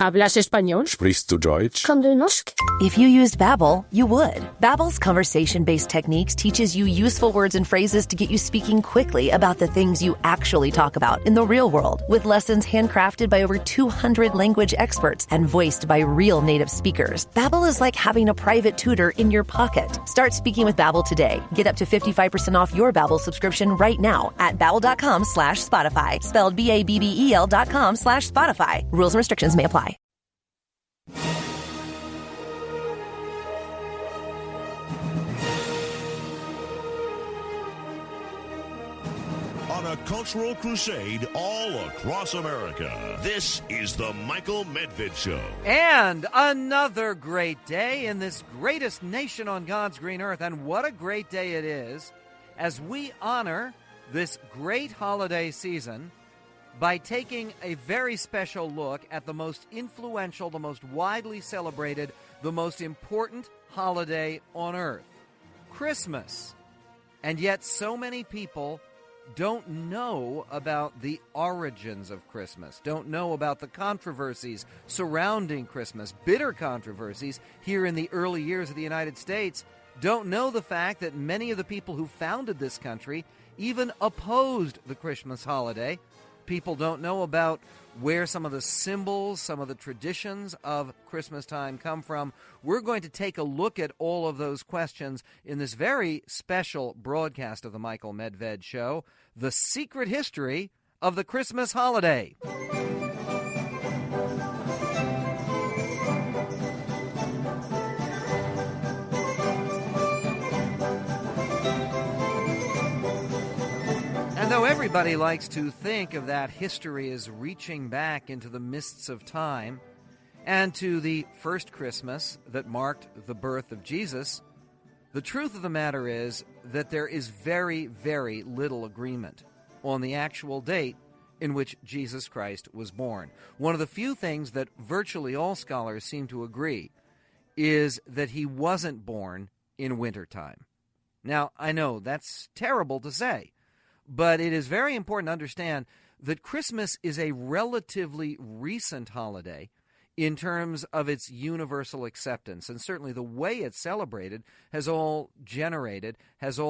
¿Hablas español? Sprichst du Deutsch? Kan du norsk? If you used Babbel, you would. Babbel's conversation-based techniques teaches you useful words and phrases to get you speaking quickly about the things you actually talk about in the real world, with lessons handcrafted by over 200 language experts and voiced by real native speakers. Babbel is like having a private tutor in your pocket. Start speaking with Babbel today. Get up to 55% off your Babbel subscription right now at babbel.com/Spotify. Spelled BABBEL.com/Spotify. Rules and restrictions may apply. On a cultural crusade all across America, this is the Michael Medved Show. And another great day in this greatest nation on God's green earth. And what a great day it is as we honor this great holiday season by taking a very special look at the most influential, the most widely celebrated, the most important holiday on earth, Christmas. And yet so many people don't know about the origins of Christmas, don't know about the controversies surrounding Christmas, bitter controversies here in the early years of the United States, don't know the fact that many of the people who founded this country even opposed the Christmas holiday. People don't know about where some of the symbols, some of the traditions of Christmas time come from. We're going to take a look at all of those questions in this very special broadcast of the Michael Medved Show, The Secret History of the Christmas Holiday. And though everybody likes to think of that history as reaching back into the mists of time and to the first Christmas that marked the birth of Jesus, the truth of the matter is that there is very, very little agreement on the actual date in which Jesus Christ was born. One of the few things that virtually all scholars seem to agree is that he wasn't born in wintertime. Now, I know that's terrible to say, but it is very important to understand that Christmas is a relatively recent holiday in terms of its universal acceptance. And certainly the way it's celebrated has all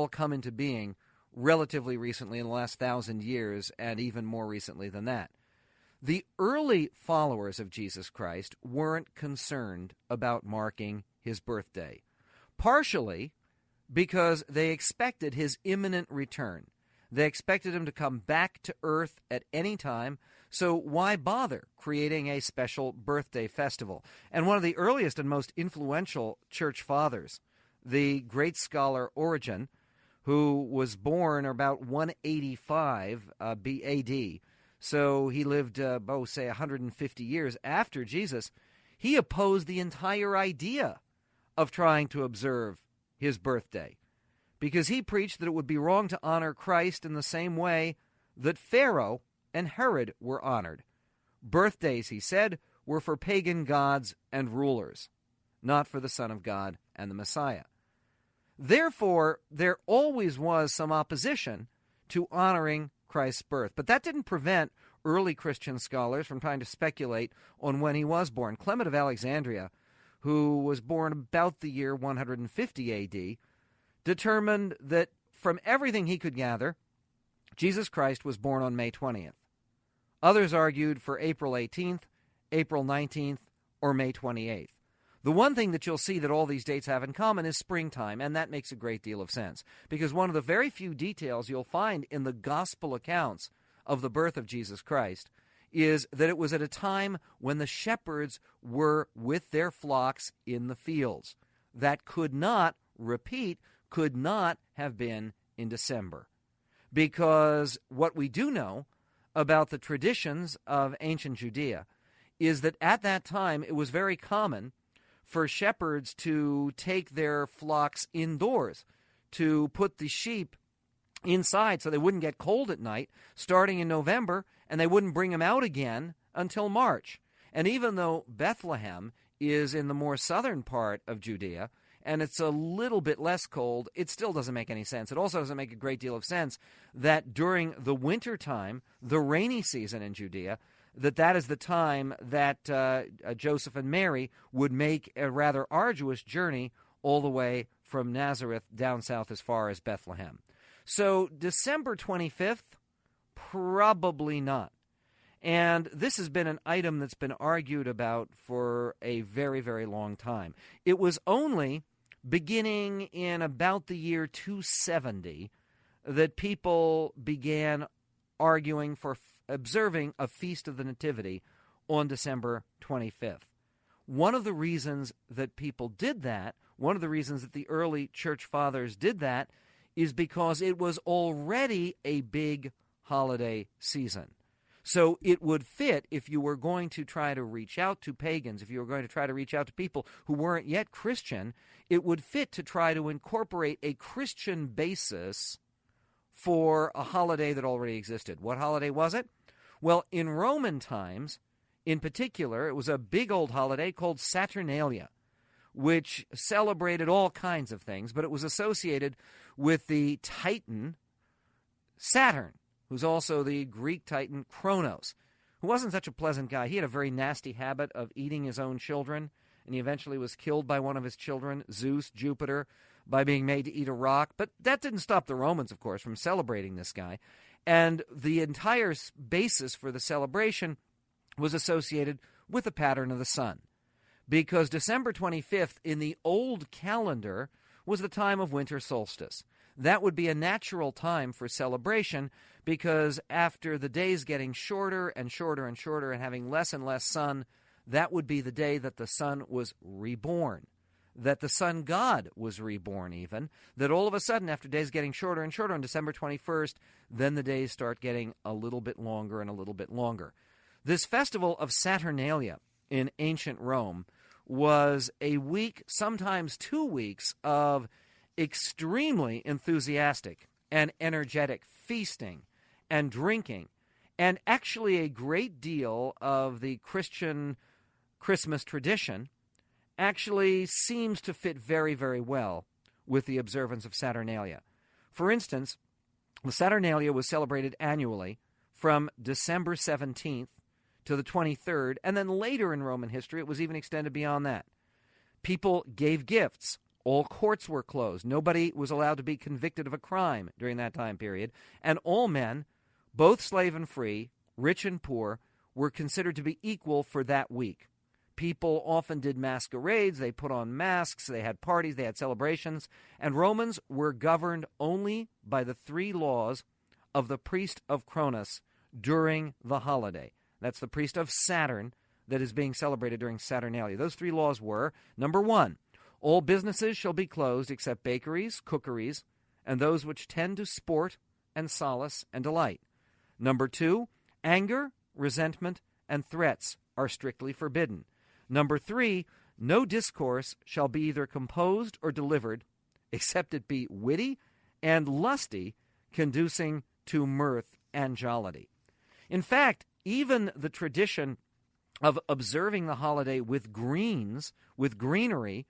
come into being relatively recently in the last 1,000 years, and even more recently than that. The early followers of Jesus Christ weren't concerned about marking his birthday, partially because they expected his imminent return. They expected him to come back to earth at any time, so why bother creating a special birthday festival? And one of the earliest and most influential church fathers, the great scholar Origen, who was born about 185 AD, so he lived, say, 150 years after Jesus, he opposed the entire idea of trying to observe his birthday, because he preached that it would be wrong to honor Christ in the same way that Pharaoh and Herod were honored. Birthdays, he said, were for pagan gods and rulers, not for the Son of God and the Messiah. Therefore, there always was some opposition to honoring Christ's birth. But that didn't prevent early Christian scholars from trying to speculate on when he was born. Clement of Alexandria, who was born about the year 150 A.D., determined that from everything he could gather, Jesus Christ was born on May 20th. Others argued for April 18th, April 19th, or May 28th. The one thing that you'll see that all these dates have in common is springtime, and that makes a great deal of sense, because one of the very few details you'll find in the gospel accounts of the birth of Jesus Christ is that it was at a time when the shepherds were with their flocks in the fields. That could not have been in December, because what we do know about the traditions of ancient Judea is that at that time it was very common for shepherds to take their flocks indoors, to put the sheep inside so they wouldn't get cold at night starting in November, and they wouldn't bring them out again until March. And even though Bethlehem is in the more southern part of Judea, and it's a little bit less cold, it still doesn't make any sense. It also doesn't make a great deal of sense that during the winter time, the rainy season in Judea, that is the time that Joseph and Mary would make a rather arduous journey all the way from Nazareth down south as far as Bethlehem. So December 25th, probably not. And this has been an item that's been argued about for a very, very long time. It was only beginning in about the year 270 that people began arguing for observing a Feast of the Nativity on December 25th. One of the reasons that people did that, one of the reasons that the early church fathers did that, is because it was already a big holiday season. So it would fit if you were going to try to reach out to pagans, if you were going to try to reach out to people who weren't yet Christian, it would fit to try to incorporate a Christian basis for a holiday that already existed. What holiday was it? Well, in Roman times, in particular, it was a big old holiday called Saturnalia, which celebrated all kinds of things, but it was associated with the Titan Saturn, who's also the Greek Titan Kronos, who wasn't such a pleasant guy. He had a very nasty habit of eating his own children, and he eventually was killed by one of his children, Zeus, Jupiter, by being made to eat a rock. But that didn't stop the Romans, of course, from celebrating this guy. And the entire basis for the celebration was associated with the pattern of the sun, because December 25th in the old calendar was the time of winter solstice. That would be a natural time for celebration, because after the days getting shorter and shorter and shorter and having less and less sun, that would be the day that the sun was reborn, that the sun god was reborn even, that all of a sudden after days getting shorter and shorter on December 21st, then the days start getting a little bit longer and a little bit longer. This festival of Saturnalia in ancient Rome was a week, sometimes 2 weeks, of extremely enthusiastic and energetic feasting and drinking, and actually a great deal of the Christian Christmas tradition actually seems to fit very, very well with the observance of Saturnalia. For instance, the Saturnalia was celebrated annually from December 17th to the 23rd, and then later in Roman history it was even extended beyond that. People gave gifts. All courts were closed. Nobody was allowed to be convicted of a crime during that time period. And all men, both slave and free, rich and poor, were considered to be equal for that week. People often did masquerades. They put on masks. They had parties. They had celebrations. And Romans were governed only by the 3 laws of the priest of Cronus during the holiday. That's the priest of Saturn that is being celebrated during Saturnalia. Those 3 laws were, number 1, all businesses shall be closed except bakeries, cookeries, and those which tend to sport and solace and delight. Number 2, anger, resentment, and threats are strictly forbidden. Number 3, no discourse shall be either composed or delivered, except it be witty and lusty, conducing to mirth and jollity. In fact, even the tradition of observing the holiday with greens, with greenery,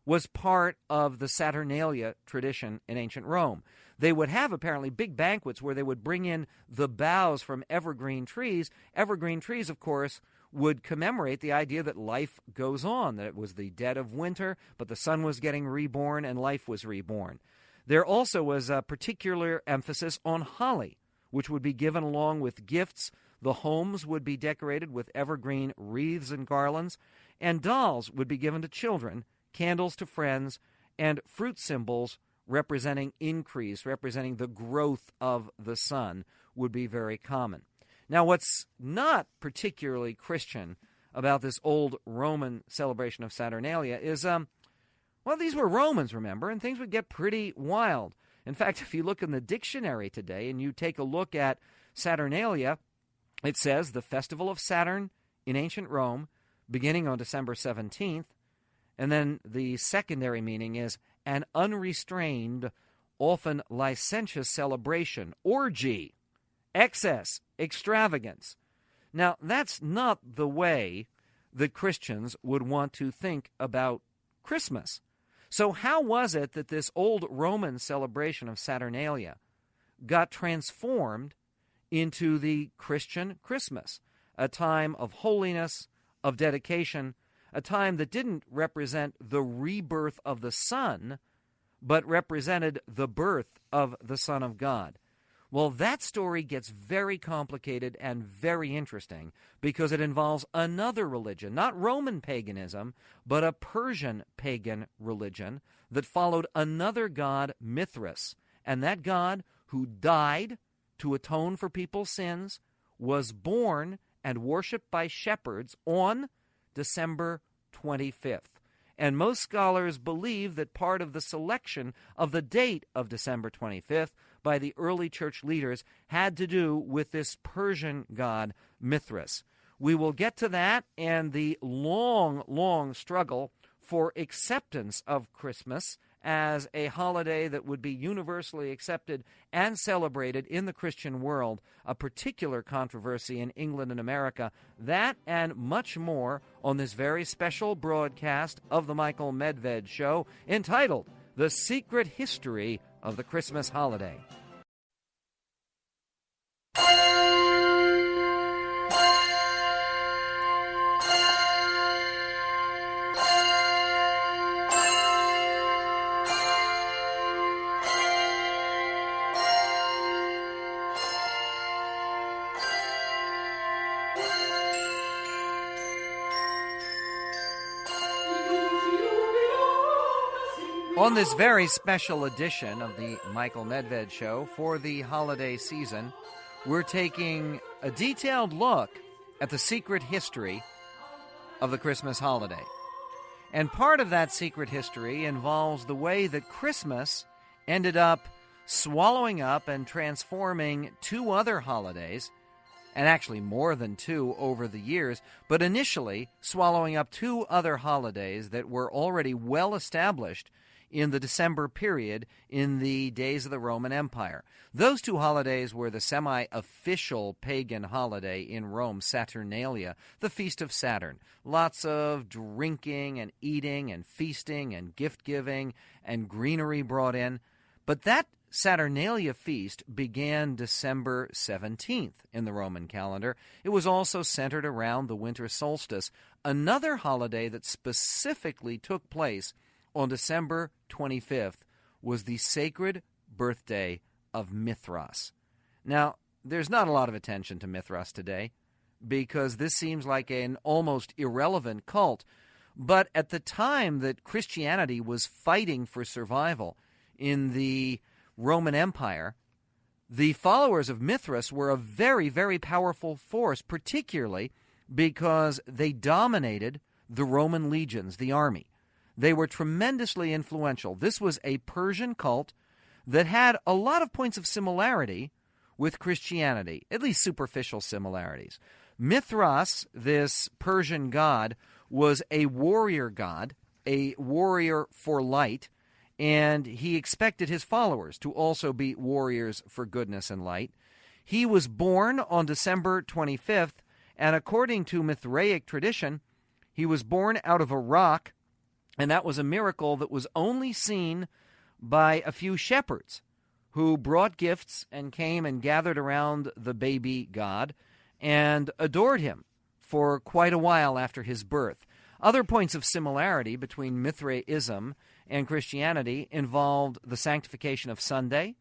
was part of the Saturnalia tradition in ancient Rome. They would have apparently big banquets where they would bring in the boughs from evergreen trees. Evergreen trees, of course, would commemorate the idea that life goes on, that it was the dead of winter, but the sun was getting reborn and life was reborn. There also was a particular emphasis on holly, which would be given along with gifts. The homes would be decorated with evergreen wreaths and garlands, and dolls would be given to children, candles to friends, and fruit symbols representing increase, representing the growth of the sun, would be very common. Now, what's not particularly Christian about this old Roman celebration of Saturnalia is, well, these were Romans, remember, and things would get pretty wild. In fact, if you look in the dictionary today and you take a look at Saturnalia, it says the festival of Saturn in ancient Rome, beginning on December 17th, and then the secondary meaning is an unrestrained, often licentious celebration, orgy, excess, extravagance. Now, that's not the way that Christians would want to think about Christmas. So how was it that this old Roman celebration of Saturnalia got transformed into the Christian Christmas? a time of holiness, of dedication, a time that didn't represent the rebirth of the Son, but represented the birth of the Son of God. Well, that story gets very complicated and very interesting because it involves another religion, not Roman paganism, but a Persian pagan religion that followed another god, Mithras. And that god, who died to atone for people's sins, was born and worshipped by shepherds on December 25th. And most scholars believe that part of the selection of the date of December 25th by the early church leaders had to do with this Persian god, Mithras. We will get to that and the long, long struggle for acceptance of Christmas as a holiday that would be universally accepted and celebrated in the Christian world, a particular controversy in England and America. That and much more on this very special broadcast of the Michael Medved Show, entitled The Secret History of the Christmas Holiday. On this very special edition of the Michael Medved Show for the holiday season, we're taking a detailed look at the secret history of the Christmas holiday. And part of that secret history involves the way that Christmas ended up swallowing up and transforming two other holidays, and actually more than two over the years, but initially swallowing up two other holidays that were already well established in the December period in the days of the Roman Empire. Those two holidays were the semi-official pagan holiday in Rome, Saturnalia, the Feast of Saturn. Lots of drinking and eating and feasting and gift-giving and greenery brought in. But that Saturnalia feast began December 17th in the Roman calendar. It was also centered around the winter solstice, another holiday that specifically took place on December 25th was the sacred birthday of Mithras. Now, there's not a lot of attention to Mithras today because this seems like an almost irrelevant cult. But at the time that Christianity was fighting for survival in the Roman Empire, the followers of Mithras were a very, very powerful force, particularly because they dominated the Roman legions, the army. They were tremendously influential. This was a Persian cult that had a lot of points of similarity with Christianity, at least superficial similarities. Mithras, this Persian god, was a warrior god, a warrior for light, and he expected his followers to also be warriors for goodness and light. He was born on December 25th, and according to Mithraic tradition, he was born out of a rock. And that was a miracle that was only seen by a few shepherds who brought gifts and came and gathered around the baby god and adored him for quite a while after his birth. Other points of similarity between Mithraism and Christianity involved the sanctification of Sunday,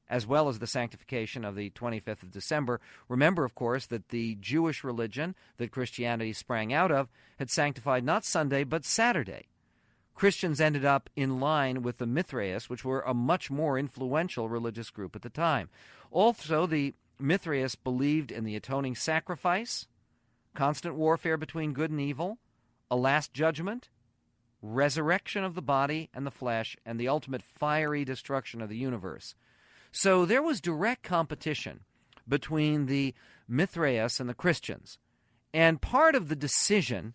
as well as the sanctification of the 25th of December. Remember, of course, that the Jewish religion that Christianity sprang out of had sanctified not Sunday, but Saturday. Christians ended up in line with the Mithraists, which were a much more influential religious group at the time. Also, the Mithraists believed in the atoning sacrifice, constant warfare between good and evil, a last judgment, resurrection of the body and the flesh, and the ultimate fiery destruction of the universe. So there was direct competition between the Mithraists and the Christians. And part of the decision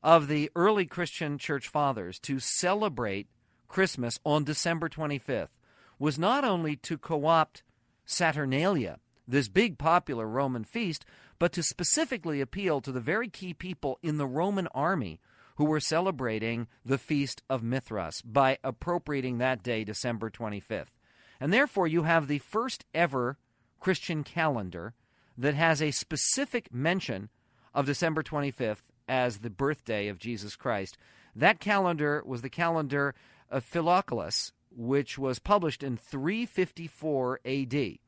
of the early Christian church fathers to celebrate Christmas on December 25th was not only to co-opt Saturnalia, this big popular Roman feast, but to specifically appeal to the very key people in the Roman army who were celebrating the Feast of Mithras by appropriating that day, December 25th. And therefore you have the first ever Christian calendar that has a specific mention of December 25th as the birthday of Jesus Christ. That calendar was the calendar of Philocalus, which was published in 354 A.D.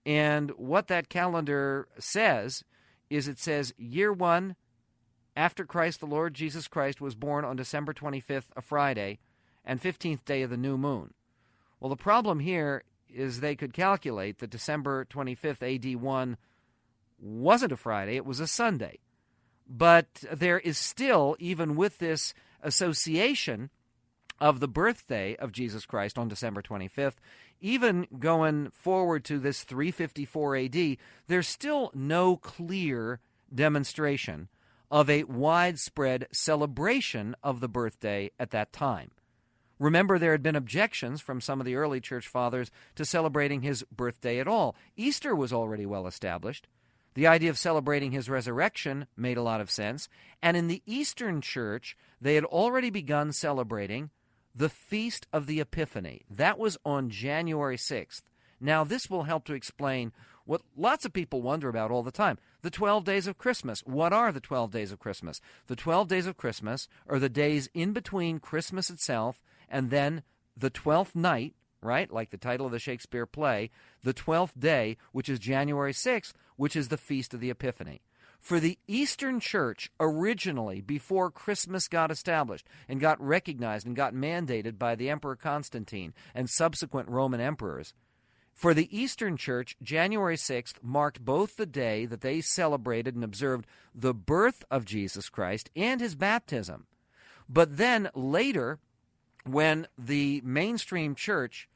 And what that calendar says is it says, year 1 after Christ, the Lord Jesus Christ, was born on December 25th, a Friday, and 15th day of the new moon. Well, the problem here is they could calculate that December 25th, A.D. 1 wasn't a Friday, it was a Sunday. But there is still, even with this association of the birthday of Jesus Christ on December 25th, even going forward to this 354 A.D., there's still no clear demonstration of a widespread celebration of the birthday at that time. Remember, there had been objections from some of the early church fathers to celebrating his birthday at all. Easter was already well established. The idea of celebrating his resurrection made a lot of sense. And in the Eastern Church, they had already begun celebrating the Feast of the Epiphany. That was on January 6th. Now, this will help to explain what lots of people wonder about all the time. The 12 days of Christmas. What are the 12 days of Christmas? The 12 days of Christmas are the days in between Christmas itself and then the 12th night, right, like the title of the Shakespeare play, the 12th day, which is January 6th, which is the Feast of the Epiphany. For the Eastern Church, originally, before Christmas got established and got recognized and got mandated by the Emperor Constantine and subsequent Roman emperors, for the Eastern Church, January 6th marked both the day that they celebrated and observed the birth of Jesus Christ and his baptism. But then later, when the mainstream church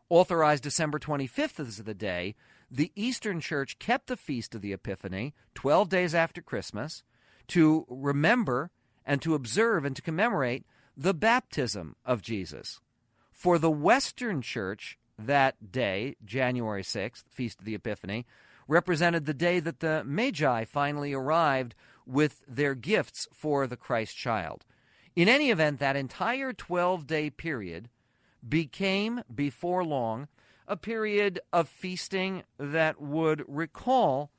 authorized December 25th as the day, the Eastern Church kept the Feast of the Epiphany 12 days after Christmas to remember and to observe and to commemorate the baptism of Jesus. For the Western Church, that day, January 6th, Feast of the Epiphany, represented the day that the Magi finally arrived with their gifts for the Christ child. In any event, that entire 12-day period became, before long, a period of feasting that would recall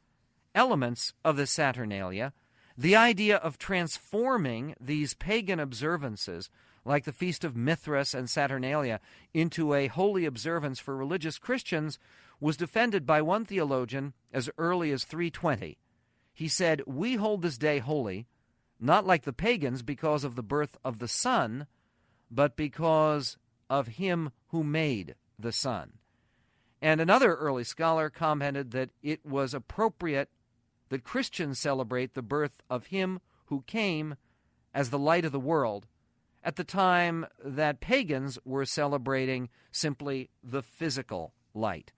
elements of the Saturnalia, the idea of transforming these pagan observances, like the Feast of Mithras and Saturnalia, into a holy observance for religious Christians, was defended by one theologian as early as 320. He said, "We hold this day holy, not like the pagans because of the birth of the sun, but because of him who made the sun." And another early scholar commented that it was appropriate that Christians celebrate the birth of him who came as the light of the world at the time that pagans were celebrating simply the physical light.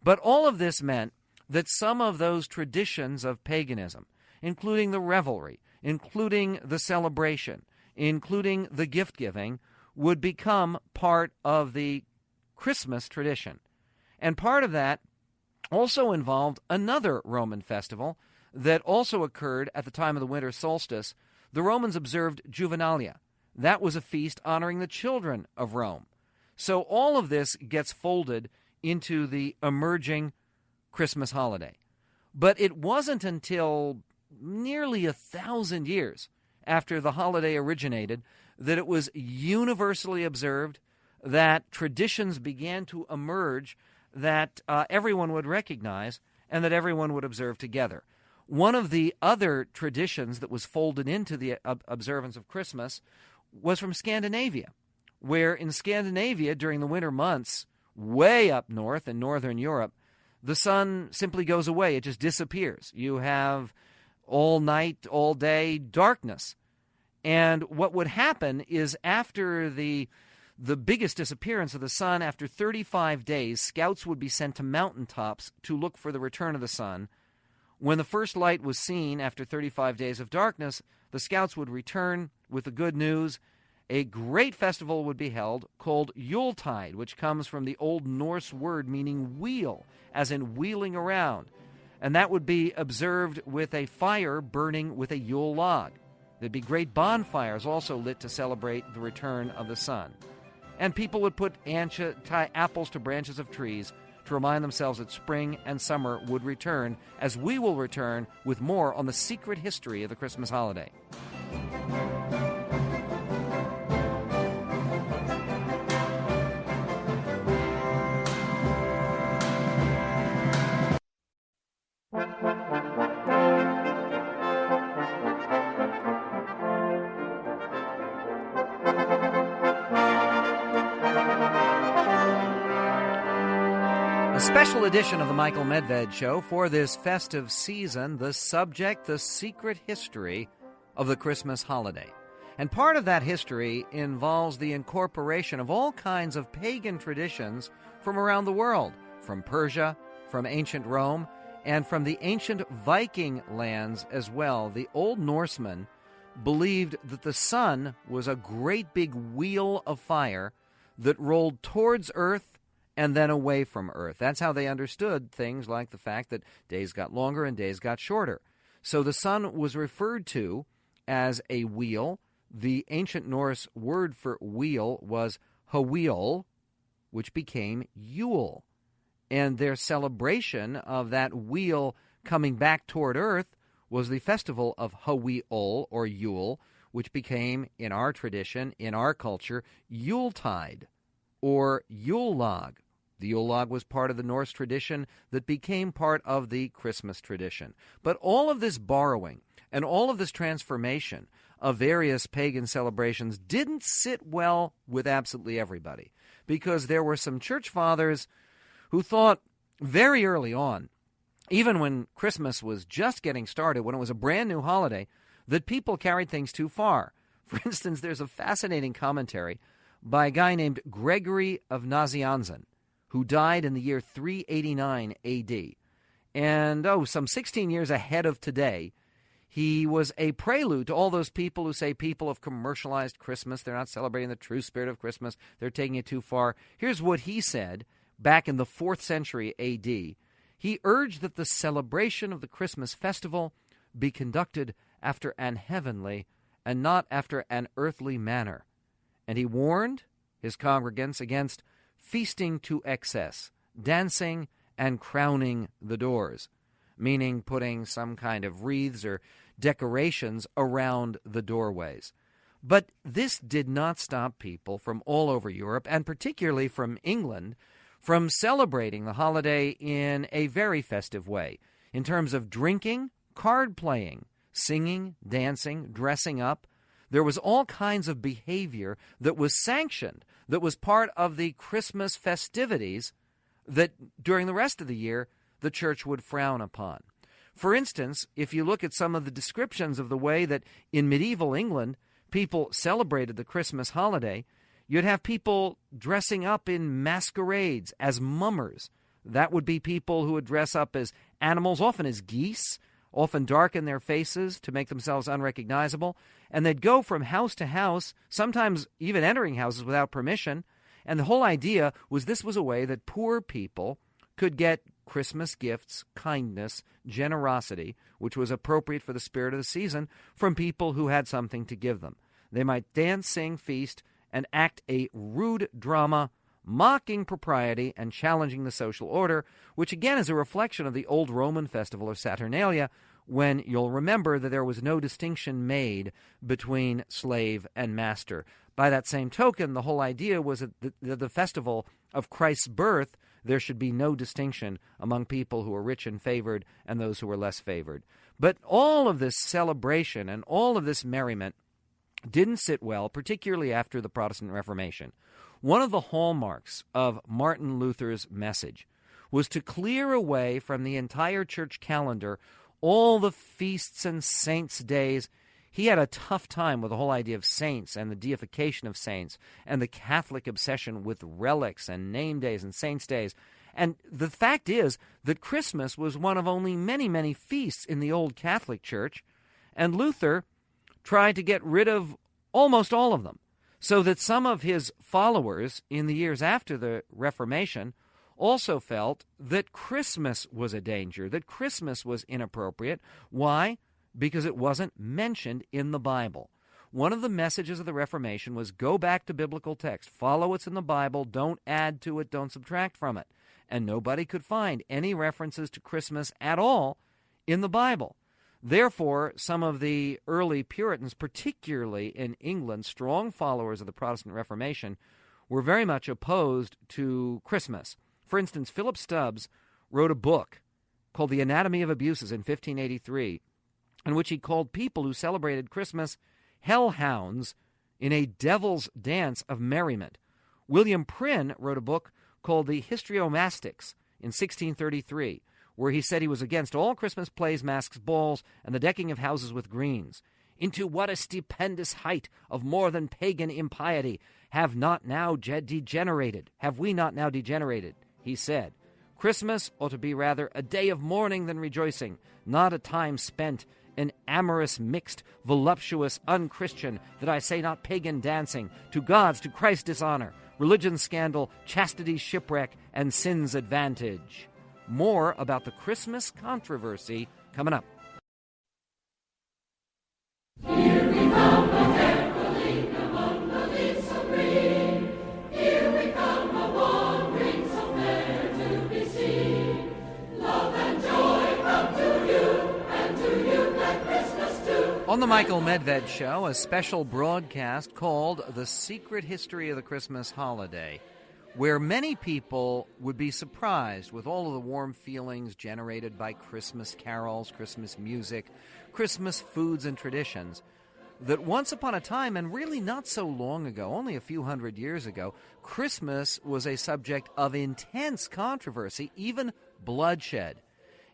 But all of this meant that some of those traditions of paganism, including the revelry, including the celebration, including the gift-giving, would become part of the Christmas tradition. And part of that also involved another Roman festival that also occurred at the time of the winter solstice. The Romans observed Juvenalia. That was a feast honoring the children of Rome. So all of this gets folded into the emerging Christmas holiday. But it wasn't until nearly 1,000 years after the holiday originated that it was universally observed, that traditions began to emerge that everyone would recognize and that everyone would observe together. One of the other traditions that was folded into the observance of Christmas was from Scandinavia, where in Scandinavia during the winter months, way up north in northern Europe, the sun simply goes away. It just disappears. You have all night, all day darkness. And what would happen is after the biggest disappearance of the sun, after 35 days, scouts would be sent to mountaintops to look for the return of the sun. When the first light was seen after 35 days of darkness, the scouts would return with the good news. A great festival would be held called Yuletide, which comes from the Old Norse word meaning wheel, as in wheeling around. And that would be observed with a fire burning with a Yule log. There'd be great bonfires also lit to celebrate the return of the sun. And people would put tie apples to branches of trees to to remind themselves that spring and summer would return, as we will return with more on the secret history of the Christmas holiday. Special edition of the Michael Medved Show for this festive season, the subject, the secret history of the Christmas holiday. And part of that history involves the incorporation of all kinds of pagan traditions from around the world, from Persia, from ancient Rome, and from the ancient Viking lands as well. The Old Norsemen believed that the sun was a great big wheel of fire that rolled towards Earth and then away from Earth. That's how they understood things like the fact that days got longer and days got shorter. So the sun was referred to as a wheel. The ancient Norse word for wheel was haweel, which became Yule. And their celebration of that wheel coming back toward Earth was the festival of Haweel, or Yule, which became, in our tradition, in our culture, Yuletide, or Yule log. The Yule log was part of the Norse tradition that became part of the Christmas tradition. But all of this borrowing and all of this transformation of various pagan celebrations didn't sit well with absolutely everybody, because there were some church fathers who thought very early on, even when Christmas was just getting started, when it was a brand new holiday, that people carried things too far. For instance, there's a fascinating commentary by a guy named Gregory of Nazianzen, who died in the year 389 A.D. And, some 16 years ahead of today, he was a prelude to all those people who say people have commercialized Christmas. They're not celebrating the true spirit of Christmas. They're taking it too far. Here's what he said back in the 4th century A.D. He urged that the celebration of the Christmas festival be conducted after an heavenly and not after an earthly manner. And he warned his congregants against feasting to excess, dancing, and crowning the doors, meaning putting some kind of wreaths or decorations around the doorways. But this did not stop people from all over Europe, and particularly from England, from celebrating the holiday in a very festive way, in terms of drinking, card playing, singing, dancing, dressing up. There was all kinds of behavior that was sanctioned, that was part of the Christmas festivities that during the rest of the year the church would frown upon. For instance, if you look at some of the descriptions of the way that in medieval England people celebrated the Christmas holiday, you'd have people dressing up in masquerades as mummers. That would be people who would dress up as animals, often as geese, often darken their faces to make themselves unrecognizable, and they'd go from house to house, sometimes even entering houses without permission, and the whole idea was this was a way that poor people could get Christmas gifts, kindness, generosity, which was appropriate for the spirit of the season, from people who had something to give them. They might dance, sing, feast, and act a rude drama, mocking propriety and challenging the social order, which again is a reflection of the old Roman festival of Saturnalia, when you'll remember that there was no distinction made between slave and master. By that same token, the whole idea was that the festival of Christ's birth, there should be no distinction among people who are rich and favored and those who are less favored. But all of this celebration and all of this merriment didn't sit well, particularly after the Protestant Reformation. One of the hallmarks of Martin Luther's message was to clear away from the entire church calendar all the feasts and saints' days. He had a tough time with the whole idea of saints and the deification of saints and the Catholic obsession with relics and name days and saints' days. And the fact is that Christmas was one of only many, many feasts in the old Catholic Church, and Luther tried to get rid of almost all of them, so that some of his followers in the years after the Reformation also felt that Christmas was a danger, that Christmas was inappropriate. Why? Because it wasn't mentioned in the Bible. One of the messages of the Reformation was go back to biblical text, follow what's in the Bible, don't add to it, don't subtract from it. and nobody could find any references to Christmas at all in the Bible. Therefore, some of the early Puritans, particularly in England, strong followers of the Protestant Reformation, were very much opposed to Christmas. For instance, Philip Stubbs wrote a book called The Anatomy of Abuses in 1583, in which he called people who celebrated Christmas hellhounds in a devil's dance of merriment. William Prynne wrote a book called The Histriomastics in 1633, where he said he was against all Christmas plays, masks, balls, and the decking of houses with greens. Into what a stupendous height of more than pagan impiety have we not now degenerated, he said. Christmas ought to be rather a day of mourning than rejoicing, not a time spent in amorous, mixed, voluptuous, unchristian, that I say not pagan dancing, to God's, to Christ's dishonor, religion's scandal, chastity's shipwreck, and sin's advantage. More about the Christmas controversy coming up. Here we come again, caroling among the leaves so green. Here we come, a wandering so fair to be seen. Love and joy come to you, and to you that Christmas too. On the Michael Medved Show, a special broadcast called The Secret History of the Christmas Holiday, where many people would be surprised with all of the warm feelings generated by Christmas carols, Christmas music, Christmas foods and traditions, that once upon a time, and really not so long ago, only a few hundred years ago, Christmas was a subject of intense controversy, even bloodshed.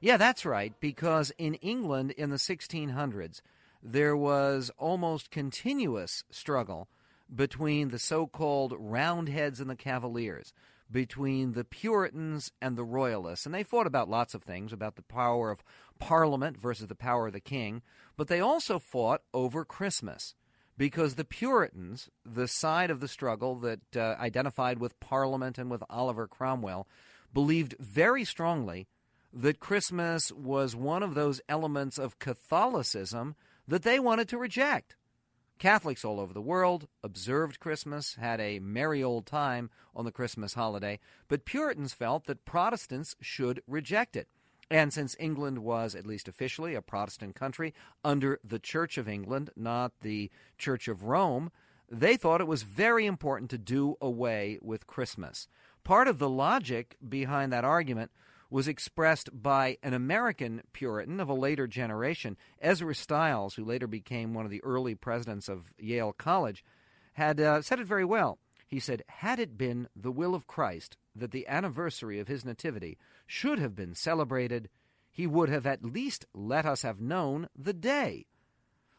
Yeah, that's right, because in England in the 1600s, there was almost continuous struggle between the so-called Roundheads and the Cavaliers, between the Puritans and the Royalists. And they fought about lots of things, about the power of Parliament versus the power of the king. But they also fought over Christmas, because the Puritans, the side of the struggle that identified with Parliament and with Oliver Cromwell, believed very strongly that Christmas was one of those elements of Catholicism that they wanted to reject. Catholics all over the world observed Christmas, had a merry old time on the Christmas holiday, but Puritans felt that Protestants should reject it. And since England was, at least officially, a Protestant country under the Church of England, not the Church of Rome, they thought it was very important to do away with Christmas. Part of the logic behind that argument was expressed by an American Puritan of a later generation. Ezra Stiles, who later became one of the early presidents of Yale College, had said it very well. He said, "Had it been the will of Christ that the anniversary of his nativity should have been celebrated, he would have at least let us have known the day."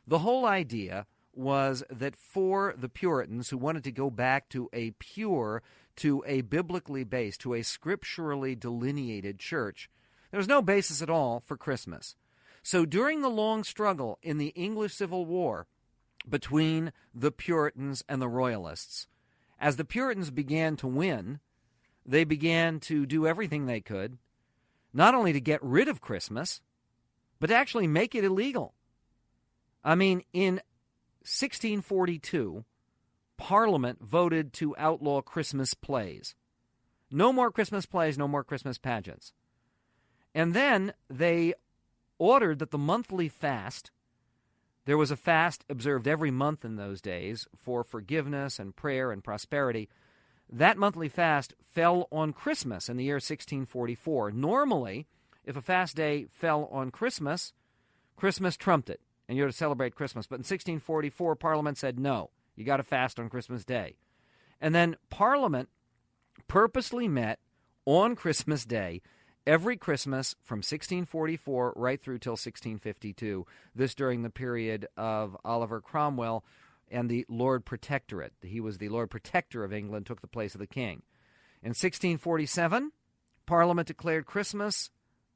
The whole idea was that for the Puritans, who wanted to go back to a pure, to a biblically based, to a scripturally delineated church, there was no basis at all for Christmas. So during the long struggle in the English Civil War between the Puritans and the Royalists, as the Puritans began to win, they began to do everything they could, not only to get rid of Christmas, but to actually make it illegal. I mean, in 1642, Parliament voted to outlaw Christmas plays. No more Christmas plays, no more Christmas pageants. And then they ordered that the monthly fast, there was a fast observed every month in those days for forgiveness and prayer and prosperity. That monthly fast fell on Christmas in the year 1644. Normally, if a fast day fell on Christmas, Christmas trumped it, and you're to celebrate Christmas. But in 1644, Parliament said, no, you got to fast on Christmas Day. And then Parliament purposely met on Christmas Day every Christmas from 1644 right through till 1652, this during the period of Oliver Cromwell and the Lord Protectorate. He was the Lord Protector of England, took the place of the king. In 1647, Parliament declared Christmas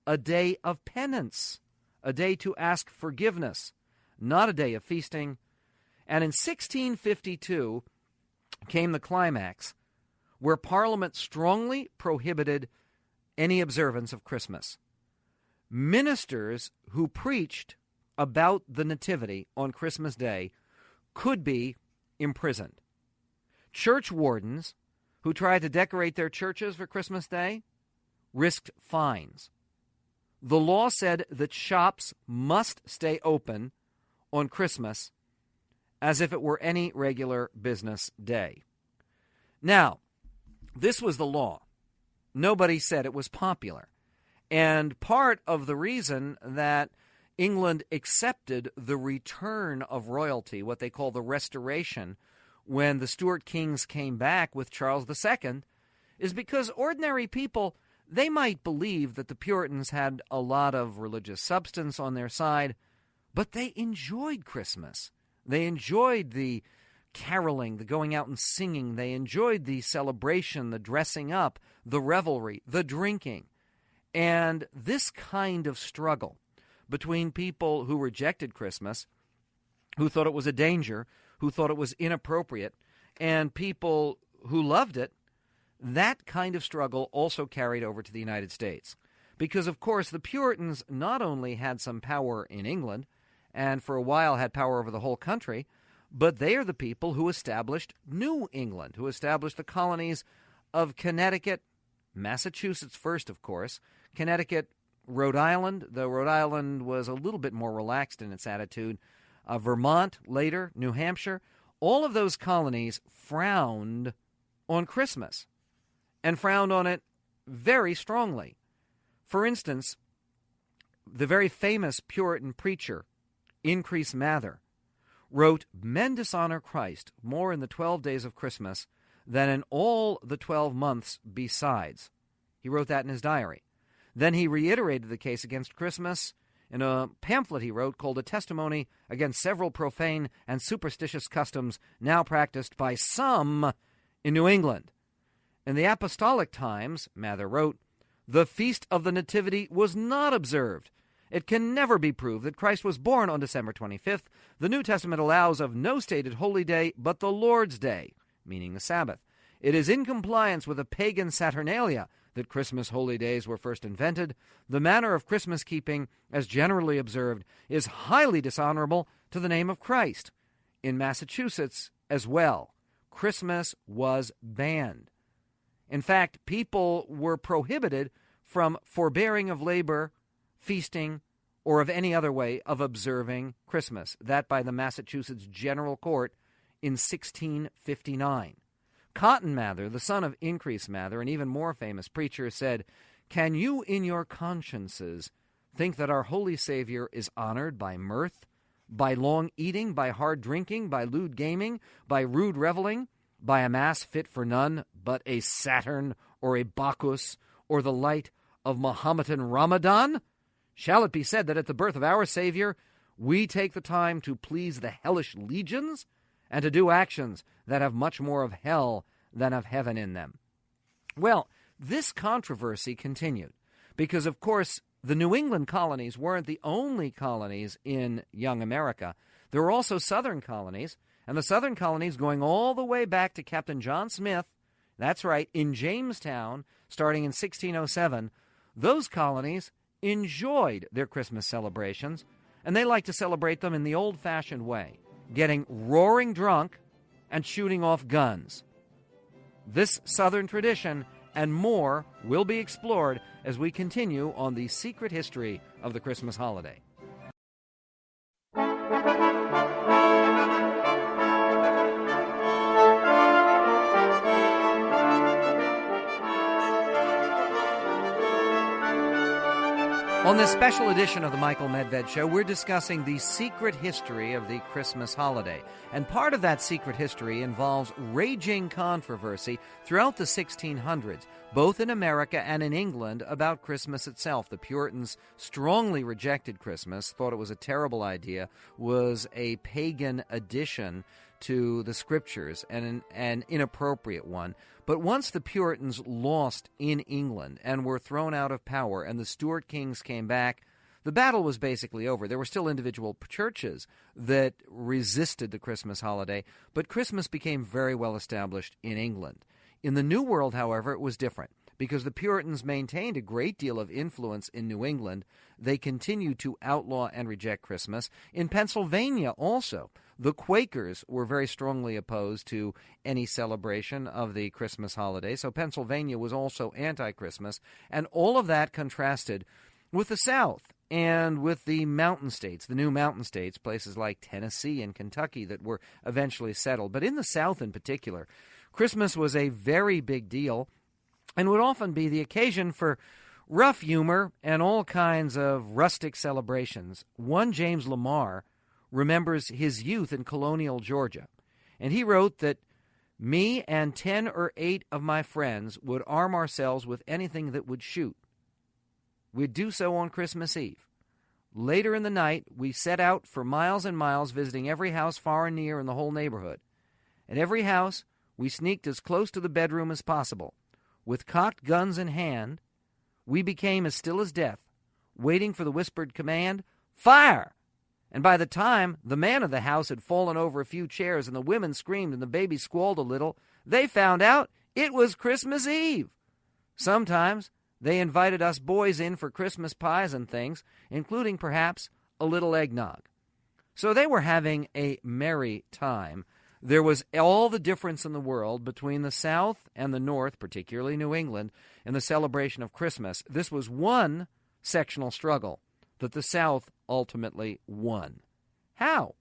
a day of penance, a day to ask forgiveness, not a day of feasting. And in 1652 came the climax, where Parliament strongly prohibited any observance of Christmas. Ministers who preached about the Nativity on Christmas Day could be imprisoned. Church wardens who tried to decorate their churches for Christmas Day risked fines. The law said that shops must stay open on Christmas as if it were any regular business day. Now, this was the law. Nobody said it was popular. And part of the reason that England accepted the return of royalty, what they call the Restoration, when the Stuart kings came back with Charles II, is because ordinary people, they might believe that the Puritans had a lot of religious substance on their side, but they enjoyed Christmas. They enjoyed the caroling, the going out and singing. They enjoyed the celebration, the dressing up, the revelry, the drinking. And this kind of struggle between people who rejected Christmas, who thought it was a danger, who thought it was inappropriate, and people who loved it, that kind of struggle also carried over to the United States. Because, of course, the Puritans not only had some power in England, and for a while had power over the whole country, but they are the people who established New England, who established the colonies of Connecticut, Massachusetts first, of course, Connecticut, Rhode Island, though Rhode Island was a little bit more relaxed in its attitude, Vermont later, New Hampshire. All of those colonies frowned on Christmas and frowned on it very strongly. For instance, the very famous Puritan preacher, Increase Mather, wrote, "Men dishonor Christ more in the 12 days of Christmas than in all the 12 months besides." He wrote that in his diary. Then he reiterated the case against Christmas in a pamphlet he wrote called A Testimony Against Several Profane and Superstitious Customs Now Practiced by Some in New England. In the Apostolic Times, Mather wrote, "The Feast of the Nativity was not observed. It can never be proved that Christ was born on December 25th. The New Testament allows of no stated holy day but the Lord's Day," meaning the Sabbath. "It is in compliance with a pagan Saturnalia that Christmas holy days were first invented. The manner of Christmas keeping, as generally observed, is highly dishonorable to the name of Christ." In Massachusetts as well, Christmas was banned. In fact, people were prohibited from forbearing of labor, feasting, or of any other way of observing Christmas. That by the Massachusetts General Court in 1659. Cotton Mather, the son of Increase Mather, an even more famous preacher, said, "Can you in your consciences think that our holy Savior is honored by mirth, by long eating, by hard drinking, by lewd gaming, by rude reveling, by a mass fit for none but a Saturn or a Bacchus or the light of Mohammedan Ramadan? Shall it be said that at the birth of our Savior we take the time to please the hellish legions and to do actions that have much more of hell than of heaven in them?" Well, this controversy continued because, of course, the New England colonies weren't the only colonies in young America. There were also southern colonies, and the southern colonies going all the way back to Captain John Smith, that's right, in Jamestown, starting in 1607, those colonies enjoyed their Christmas celebrations, and they liked to celebrate them in the old-fashioned way, getting roaring drunk and shooting off guns. This Southern tradition and more will be explored as we continue on the secret history of the Christmas holiday. On this special edition of the Michael Medved Show, we're discussing the secret history of the Christmas holiday. And part of that secret history involves raging controversy throughout the 1600s, both in America and in England, about Christmas itself. The Puritans strongly rejected Christmas, thought it was a terrible idea, was a pagan addition to the Scriptures and an inappropriate one. But once the Puritans lost in England and were thrown out of power and the Stuart kings came back, the battle was basically over. There were still individual churches that resisted the Christmas holiday, but Christmas became very well established in England. In the New World, however, it was different. Because the Puritans maintained a great deal of influence in New England, they continued to outlaw and reject Christmas. In Pennsylvania also, The Quakers were very strongly opposed to any celebration of the Christmas holiday, so Pennsylvania was also anti-Christmas, and all of that contrasted with the South and with the mountain states, the new mountain states, places like Tennessee and Kentucky that were eventually settled. But in the South in particular, Christmas was a very big deal and would often be the occasion for rough humor and all kinds of rustic celebrations. One James Lamar remembers his youth in colonial Georgia, and he wrote that me and 10 or 8 of my friends would arm ourselves with anything that would shoot. We'd do so on Christmas Eve. Later in the night, we set out for miles and miles, visiting every house far and near in the whole neighborhood. At every house, we sneaked as close to the bedroom as possible. With cocked guns in hand, we became as still as death, waiting for the whispered command, "Fire!" And by the time the man of the house had fallen over a few chairs and the women screamed and the baby squalled a little, they found out it was Christmas Eve. Sometimes they invited us boys in for Christmas pies and things, including perhaps a little eggnog. So they were having a merry time. There was all the difference in the world between the South and the North, particularly New England, in the celebration of Christmas. This was one sectional struggle that the South ultimately won. How?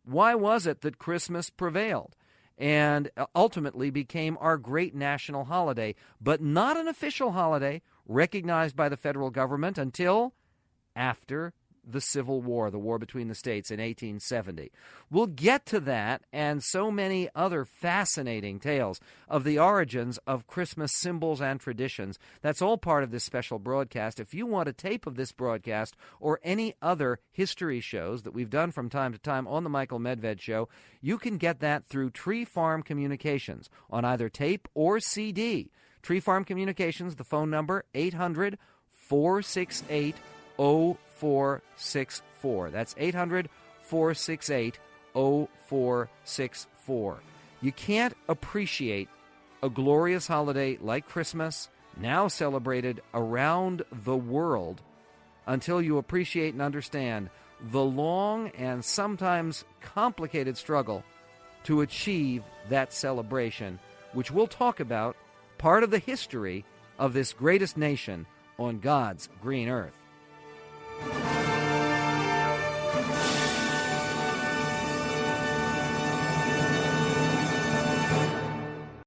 Why was it that Christmas prevailed and ultimately became our great national holiday, but not an official holiday recognized by the federal government until after the Civil War, the war between the states in 1870. We'll get to that and so many other fascinating tales of the origins of Christmas symbols and traditions. That's all part of this special broadcast. If you want a tape of this broadcast or any other history shows that we've done from time to time on the Michael Medved Show, you can get that through Tree Farm Communications on either tape or CD. Tree Farm Communications, the phone number, 800-468-0464. That's 800-468-0464. You can't appreciate a glorious holiday like Christmas, now celebrated around the world, until you appreciate and understand the long and sometimes complicated struggle to achieve that celebration, which we'll talk about, part of the history of this greatest nation on God's green earth.